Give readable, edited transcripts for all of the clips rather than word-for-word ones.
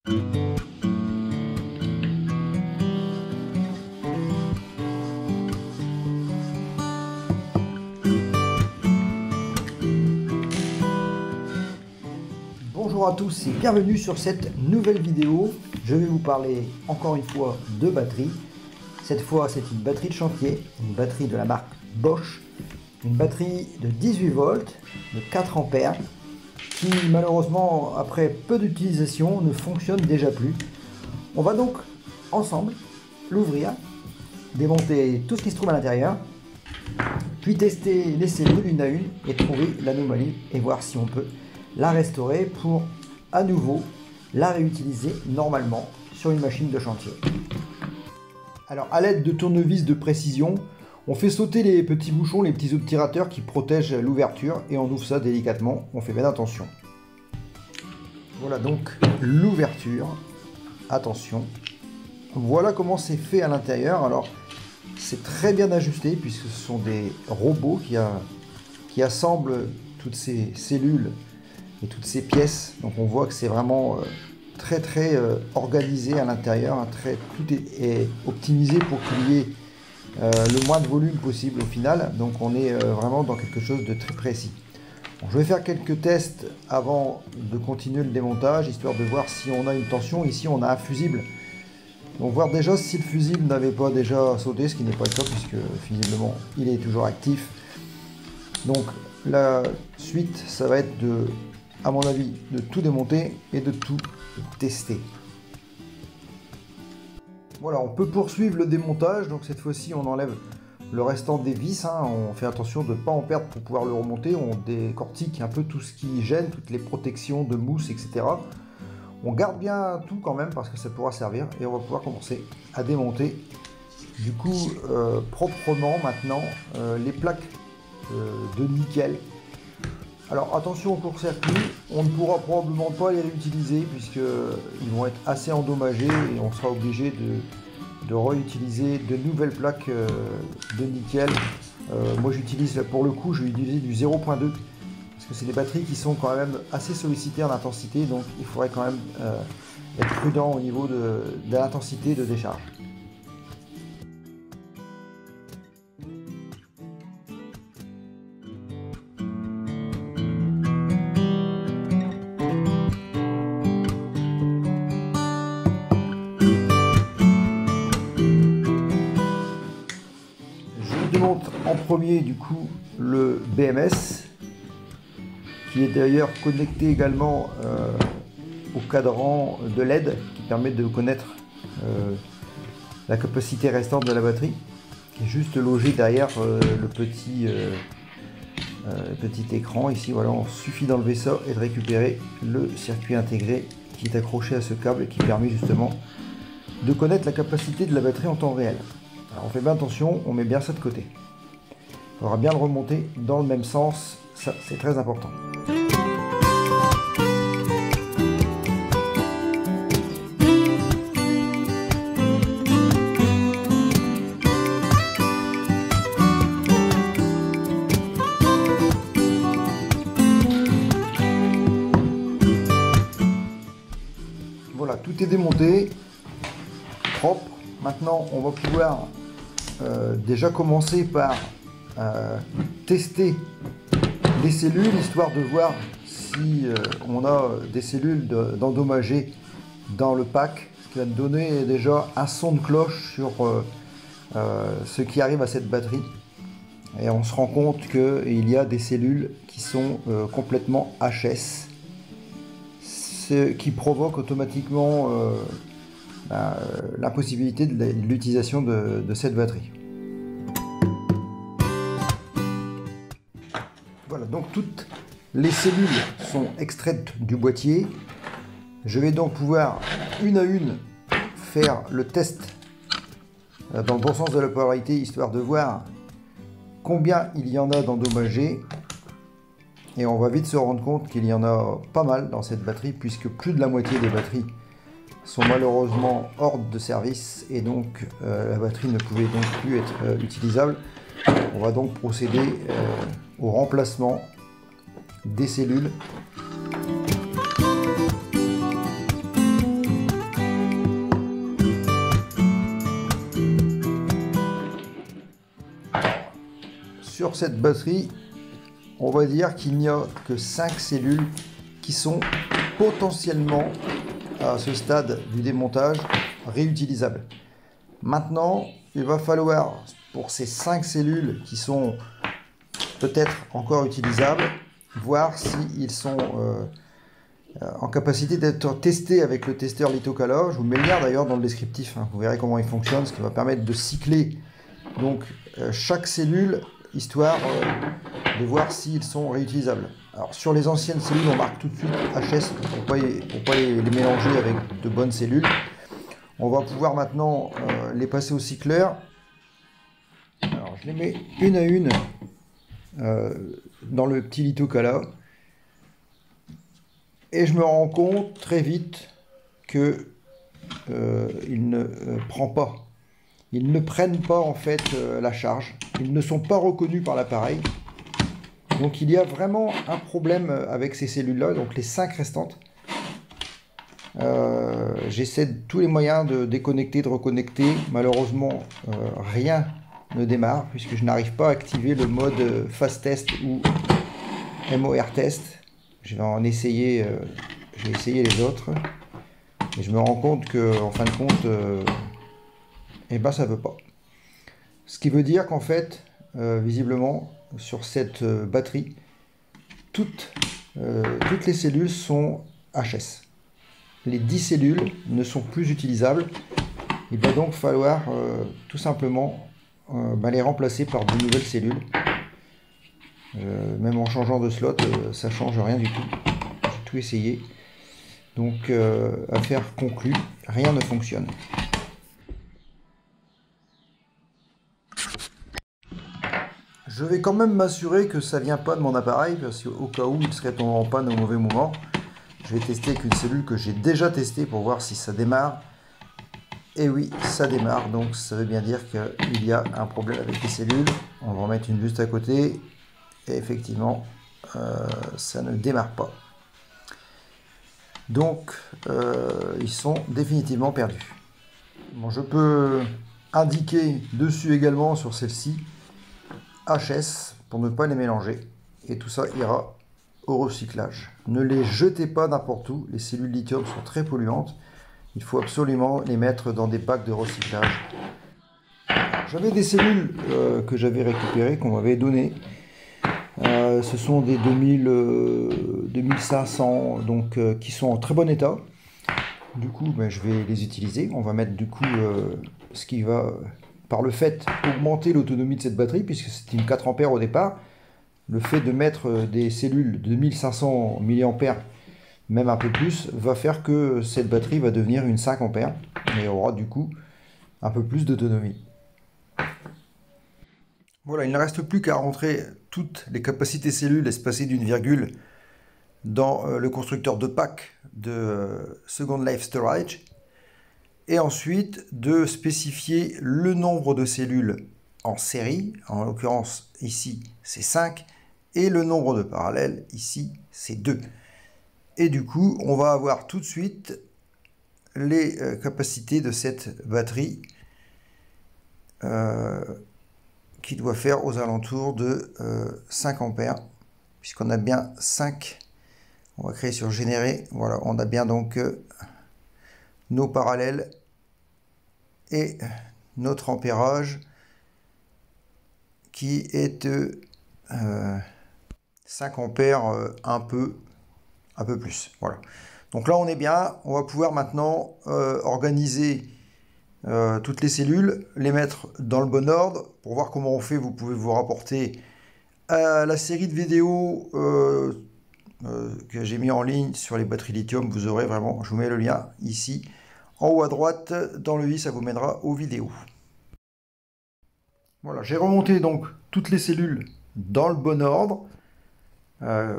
Bonjour à tous et bienvenue sur cette nouvelle vidéo. Je vais vous parler encore une fois de batterie. Cette fois c'est une batterie de chantier, une batterie de la marque Bosch, une batterie de 18 volts, de 4 ampères, qui malheureusement après peu d'utilisation ne fonctionne déjà plus. On va donc ensemble l'ouvrir, démonter tout ce qui se trouve à l'intérieur, puis tester les cellules une à une et trouver l'anomalie et voir si on peut la restaurer pour à nouveau la réutiliser normalement sur une machine de chantier. Alors à l'aide de tournevis de précision, on fait sauter les petits bouchons, les petits obturateurs qui protègent l'ouverture et on ouvre ça délicatement, on fait bien attention. Voilà donc l'ouverture, attention. Voilà comment c'est fait à l'intérieur. Alors c'est très bien ajusté puisque ce sont des robots qui assemblent toutes ces cellules et toutes ces pièces, donc on voit que c'est vraiment très organisé à l'intérieur, tout est optimisé pour qu'il y ait le moins de volume possible au final, donc on est vraiment dans quelque chose de très précis. Bon, je vais faire quelques tests avant de continuer le démontage, histoire de voir si on a une tension. Ici on a un fusible, donc voir déjà si le fusible n'avait pas déjà sauté, ce qui n'est pas le cas puisque visiblement il est toujours actif. Donc la suite ça va être de, à mon avis, de tout démonter et de tout tester. Voilà, on peut poursuivre le démontage. Donc cette fois-ci, on enlève le restant des vis. On fait attention de ne pas en perdre pour pouvoir le remonter. On décortique un peu tout ce qui gêne, toutes les protections de mousse, etc. On garde bien tout quand même parce que ça pourra servir. Et on va pouvoir commencer à démonter du coup proprement maintenant les plaques de nickel. Alors attention au court-circuit, on ne pourra probablement pas les réutiliser puisqu'ils vont être assez endommagés et on sera obligé de réutiliser de nouvelles plaques de nickel. Moi j'utilise, pour le coup, je vais utiliser du 0.2 parce que c'est des batteries qui sont quand même assez sollicitées en intensité, donc il faudrait quand même être prudent au niveau de l'intensité de décharge. Démonte en premier du coup le BMS qui est d'ailleurs connecté également au cadran de LED qui permet de connaître la capacité restante de la batterie, qui est juste logé derrière le petit écran ici. Voilà, on suffit d'enlever ça et de récupérer le circuit intégré qui est accroché à ce câble et qui permet justement de connaître la capacité de la batterie en temps réel. Alors on fait bien attention, on met bien ça de côté. Il faudra bien le remonter dans le même sens, ça c'est très important. Voilà, tout est démonté, propre. Maintenant on va pouvoir déjà commencer par tester les cellules, histoire de voir si on a des cellules d'endommagées dans le pack, ce qui va nous donner déjà un son de cloche sur ce qui arrive à cette batterie. Et on se rend compte qu'il y a des cellules qui sont complètement HS, ce qui provoque automatiquement l'impossibilité de l'utilisation de cette batterie. Voilà, donc toutes les cellules sont extraites du boîtier. Je vais donc pouvoir une à une faire le test dans le bon sens de la polarité, histoire de voir combien il y en a d'endommagés. Et on va vite se rendre compte qu'il y en a pas mal dans cette batterie, puisque plus de la moitié des batteries sont malheureusement hors de service et donc la batterie ne pouvait donc plus être utilisable. On va donc procéder au remplacement des cellules. sur cette batterie, on va dire qu'il n'y a que 5 cellules qui sont potentiellement, à ce stade du démontage, réutilisables. Maintenant, il va falloir, pour ces 5 cellules qui sont peut-être encore utilisables, voir s'ils sont en capacité d'être testés avec le testeur Litokala. Je vous mets le lien d'ailleurs dans le descriptif, hein. Vous verrez comment il fonctionne, ce qui va permettre de cycler donc chaque cellule, histoire de voir s'ils sont réutilisables. Alors sur les anciennes cellules, on marque tout de suite HS pour pas les mélanger avec de bonnes cellules. On va pouvoir maintenant les passer au cycleur. Alors je les mets une à une dans le petit Litokala. Et je me rends compte très vite que ils ne ils ne prennent pas en fait la charge. Ils ne sont pas reconnus par l'appareil. Donc il y a vraiment un problème avec ces cellules-là, donc les 5 restantes. J'essaie de tous les moyens de déconnecter, de reconnecter. Malheureusement, rien ne démarre puisque je n'arrive pas à activer le mode Fast Test ou MOR Test. Je vais en essayer, je vais essayer les autres. Et je me rends compte que, en fin de compte, eh ben ça veut pas. Ce qui veut dire qu'en fait, visiblement, sur cette batterie, toutes les cellules sont HS. Les 10 cellules ne sont plus utilisables. Il va donc falloir tout simplement les remplacer par de nouvelles cellules. Même en changeant de slot, ça change rien du tout. J'ai tout essayé. Donc, affaire conclue, rien ne fonctionne. Je vais quand même m'assurer que ça vient pas de mon appareil, parce qu'au cas où il serait tombé en panne au mauvais moment, je vais tester avec une cellule que j'ai déjà testée pour voir si ça démarre. Et oui, ça démarre, donc ça veut bien dire qu'il y a un problème avec les cellules. On va en mettre une juste à côté. Et effectivement, ça ne démarre pas. Donc, ils sont définitivement perdus. Bon, je peux indiquer dessus également sur celle-ci HS pour ne pas les mélanger. Et tout ça ira au recyclage. Ne les jetez pas n'importe où. Les cellules lithium sont très polluantes. Il faut absolument les mettre dans des packs de recyclage. J'avais des cellules que j'avais récupérées, qu'on m'avait données. Ce sont des 2500 donc, qui sont en très bon état. Du coup, je vais les utiliser. On va mettre du coup ce qui va, par le fait, augmenter l'autonomie de cette batterie, puisque c'est une 4 ampères au départ. Le fait de mettre des cellules de 2500 mAh, même un peu plus, va faire que cette batterie va devenir une 5 ampères et aura du coup un peu plus d'autonomie. Voilà, il ne reste plus qu'à rentrer toutes les capacités cellules espacées d'une virgule dans le constructeur de pack de Second Life Storage et ensuite de spécifier le nombre de cellules en série, en l'occurrence ici c'est 5, et le nombre de parallèles ici c'est 2. Et du coup on va avoir tout de suite les capacités de cette batterie qui doit faire aux alentours de 5 ampères, puisqu'on a bien 5, on va créer sur générer, voilà, on a bien donc nos parallèles et notre ampérage qui est de 5 ampères un peu plus, voilà. Donc là on est bien, on va pouvoir maintenant organiser toutes les cellules, les mettre dans le bon ordre. Pour voir comment on fait, vous pouvez vous rapporter à la série de vidéos que j'ai mis en ligne sur les batteries lithium. Vous aurez vraiment, je vous mets le lien ici, en haut à droite, dans le i, ça vous mènera aux vidéos. Voilà, j'ai remonté donc toutes les cellules dans le bon ordre,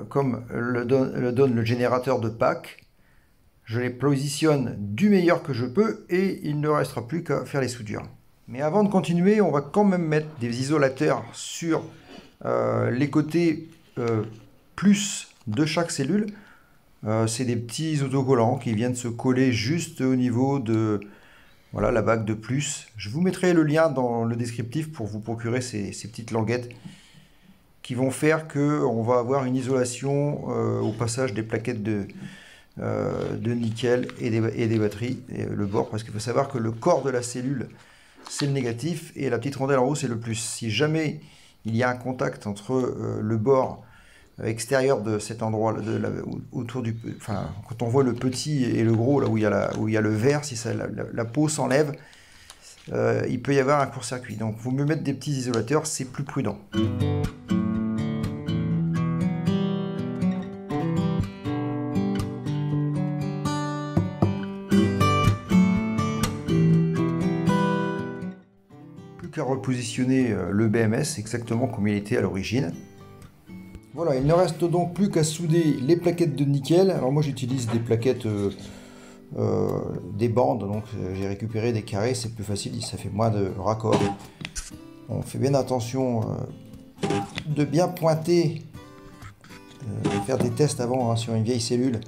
comme le donne le générateur de pack. Je les positionne du meilleur que je peux et il ne restera plus qu'à faire les soudures. Mais avant de continuer, on va quand même mettre des isolateurs sur les côtés plus de chaque cellule. C'est des petits autocollants qui viennent se coller juste au niveau de voilà, la bague de plus. Je vous mettrai le lien dans le descriptif pour vous procurer ces petites languettes qui vont faire qu'on va avoir une isolation au passage des plaquettes de nickel et des batteries, et le bord, parce qu'il faut savoir que le corps de la cellule, c'est le négatif, et la petite rondelle en haut, c'est le plus. Si jamais il y a un contact entre le bord extérieur de cet endroit, autour du, enfin, quand on voit le petit et le gros, là où il y a le vert, si ça, la peau s'enlève, il peut y avoir un court-circuit. Donc, vous me mettre des petits isolateurs, c'est plus prudent. Plus qu'à repositionner le BMS exactement comme il était à l'origine. Voilà, il ne reste donc plus qu'à souder les plaquettes de nickel. Alors moi j'utilise des plaquettes, des bandes, donc j'ai récupéré des carrés, c'est plus facile, ça fait moins de raccords. On fait bien attention de bien pointer, faire des tests avant hein, sur une vieille cellule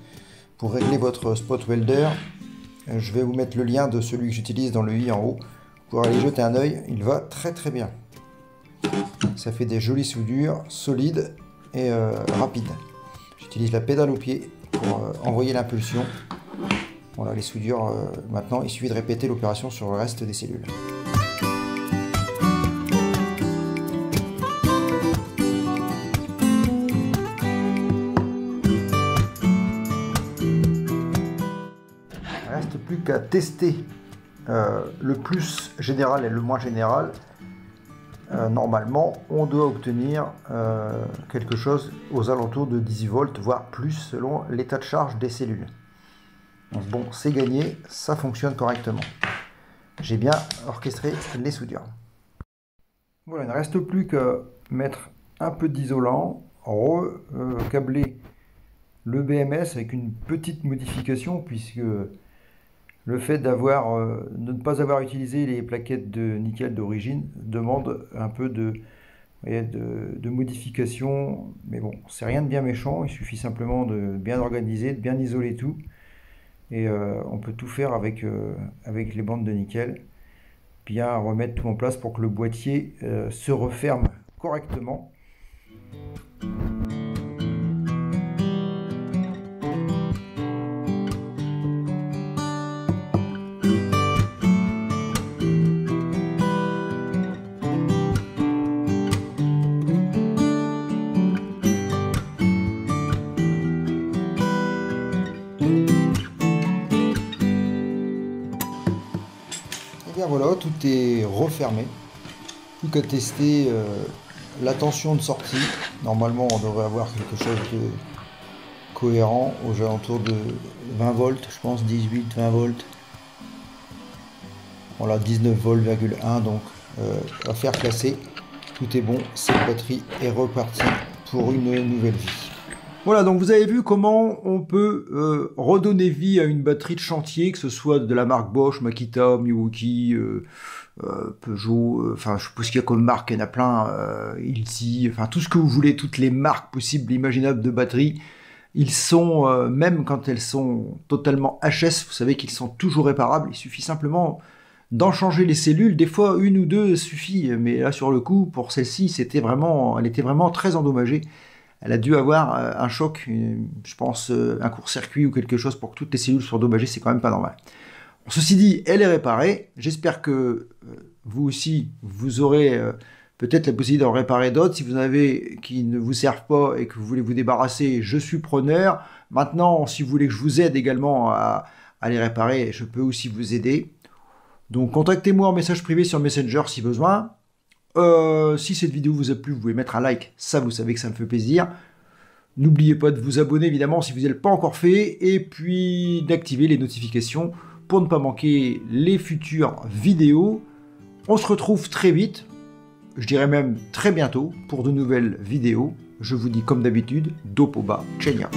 pour régler votre spot welder. Je vais vous mettre le lien de celui que j'utilise dans le i en haut pour aller jeter un œil, il va très très bien. Ça fait des jolies soudures solides et rapide. J'utilise la pédale au pied pour envoyer l'impulsion. Voilà les soudures. Maintenant, il suffit de répéter l'opération sur le reste des cellules. Il ne reste plus qu'à tester le plus général et le moins général. Normalement, on doit obtenir quelque chose aux alentours de 10 volts, voire plus selon l'état de charge des cellules. Donc bon, c'est gagné, ça fonctionne correctement. J'ai bien orchestré les soudures. Voilà, il ne reste plus qu'à mettre un peu d'isolant, recabler le BMS avec une petite modification, puisque le fait de ne pas avoir utilisé les plaquettes de nickel d'origine demande un peu de modification, mais bon, c'est rien de bien méchant, il suffit simplement de bien organiser, de bien isoler tout, et on peut tout faire avec les bandes de nickel, bien remettre tout en place pour que le boîtier se referme correctement. Et bien voilà, tout est refermé. Plus qu'à tester la tension de sortie. Normalement, on devrait avoir quelque chose de cohérent aux alentours de 20 volts, je pense, 18-20 volts. Voilà, 19 volts,1, donc affaire classée. Tout est bon, cette batterie est repartie pour une nouvelle vie. Voilà, donc vous avez vu comment on peut redonner vie à une batterie de chantier, que ce soit de la marque Bosch, Makita, Milwaukee, Peugeot, enfin je suppose qu'il y a comme marque, il y en a plein, Ilti, enfin tout ce que vous voulez, toutes les marques possibles, imaginables de batteries. Ils sont, même quand elles sont totalement HS, vous savez qu'ils sont toujours réparables, il suffit simplement d'en changer les cellules, des fois une ou deux suffit, mais là sur le coup, pour celle-ci, elle était vraiment très endommagée. Elle a dû avoir un choc, je pense un court-circuit ou quelque chose pour que toutes les cellules soient endommagées, c'est quand même pas normal. Ceci dit, elle est réparée. J'espère que vous aussi, vous aurez peut-être la possibilité d'en réparer d'autres. Si vous en avez qui ne vous servent pas et que vous voulez vous débarrasser, je suis preneur. Maintenant, si vous voulez que je vous aide également à les réparer, je peux aussi vous aider. Donc, contactez-moi en message privé sur Messenger si besoin. Si cette vidéo vous a plu, vous pouvez mettre un like, ça vous savez que ça me fait plaisir. N'oubliez pas de vous abonner évidemment si vous n'avez pas encore fait, et puis d'activer les notifications pour ne pas manquer les futures vidéos. On se retrouve très vite, je dirais même très bientôt, pour de nouvelles vidéos. Je vous dis comme d'habitude, dope au bas, ciao.